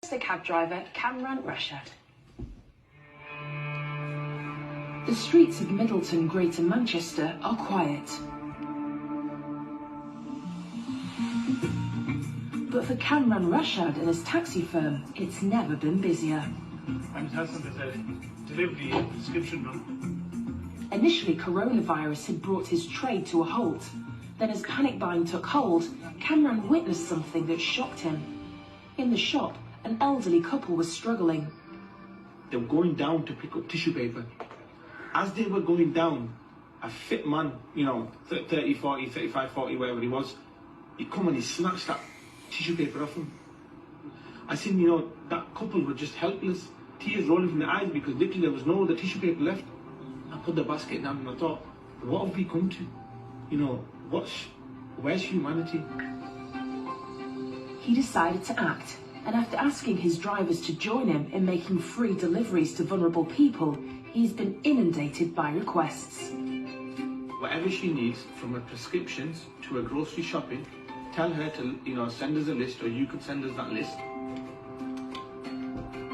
The cab driver Kamran Rashad. The streets of Middleton, Greater Manchester are quiet. But for Kamran Rashad and his taxi firm, it's never been busier. I'm Hassan, there's a delivery prescription run. Initially, coronavirus had brought his trade to a halt. Then as panic buying took hold, Kamran witnessed something that shocked him. In the shop, an elderly couple was struggling. They were going down to pick up tissue paper. As they were going down, a fit man, 30, 40, 35, 40, whatever he was, he come and he snatched that tissue paper off him. I seen, that couple were just helpless, tears rolling from their eyes because literally there was no other tissue paper left. I put the basket down and I thought, what have we come to? Where's humanity? He decided to act, and after asking his drivers to join him in making free deliveries to vulnerable people, he's been inundated by requests. Whatever she needs, from her prescriptions to her grocery shopping, tell her to, send us a list, or you could send us that list.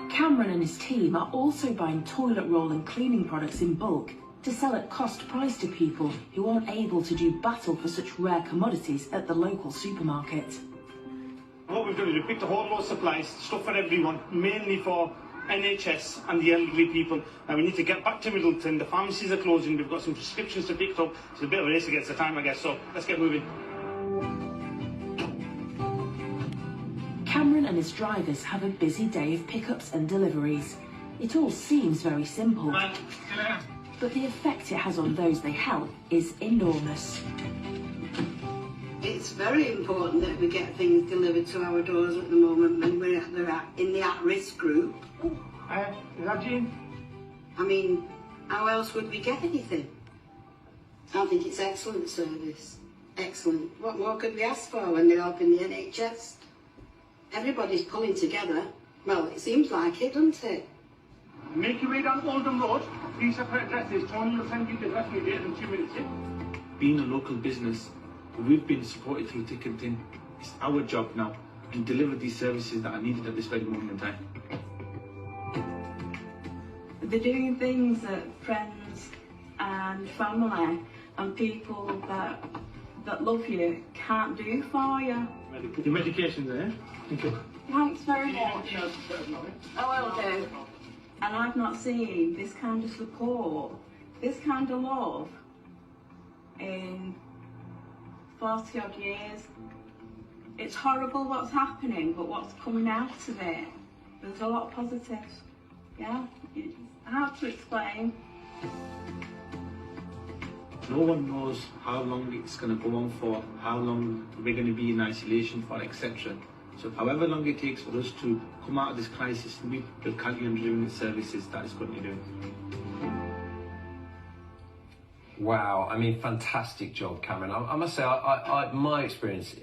Kamran and his team are also buying toilet roll and cleaning products in bulk to sell at cost price to people who aren't able to do battle for such rare commodities at the local supermarket. What we've done is we've picked a whole lot of supplies, stuff for everyone, mainly for NHS and the elderly people. Now we need to get back to Middleton, the pharmacies are closing, we've got some prescriptions to pick up. It's a bit of a race against the time, I guess, so let's get moving. Kamran and his drivers have a busy day of pickups and deliveries. It all seems very simple, but the effect it has on those they help is enormous. It's very important that we get things delivered to our doors at the moment when we're in the at-risk group. Is that Jean? I mean, how else would we get anything? I think it's excellent service. Excellent. What more could we ask for when they're helping the NHS? Everybody's pulling together. Well, it seems like it, doesn't it? Make your way down Oldham Road, 3 separate addresses. Tony will send you the address in 2 minutes. Being a local business, we've been supported through thick and thin. It's our job now to deliver these services that are needed at this very moment in time. They're doing things that friends and family and people that love you can't do for you. The medication's there. Thank you. Thanks very much. I will do. And I've not seen this kind of support, this kind of love in 40 odd years. It's horrible what's happening, but what's coming out of it, there's a lot of positives. Yeah, it's hard to explain. No one knows how long it's going to go on for, how long we're going to be in isolation for, etc. So however long it takes for us to come out of this crisis, we will carry on delivering the services that is currently doing. Wow, I mean, fantastic job, Cameron. I must say, my experience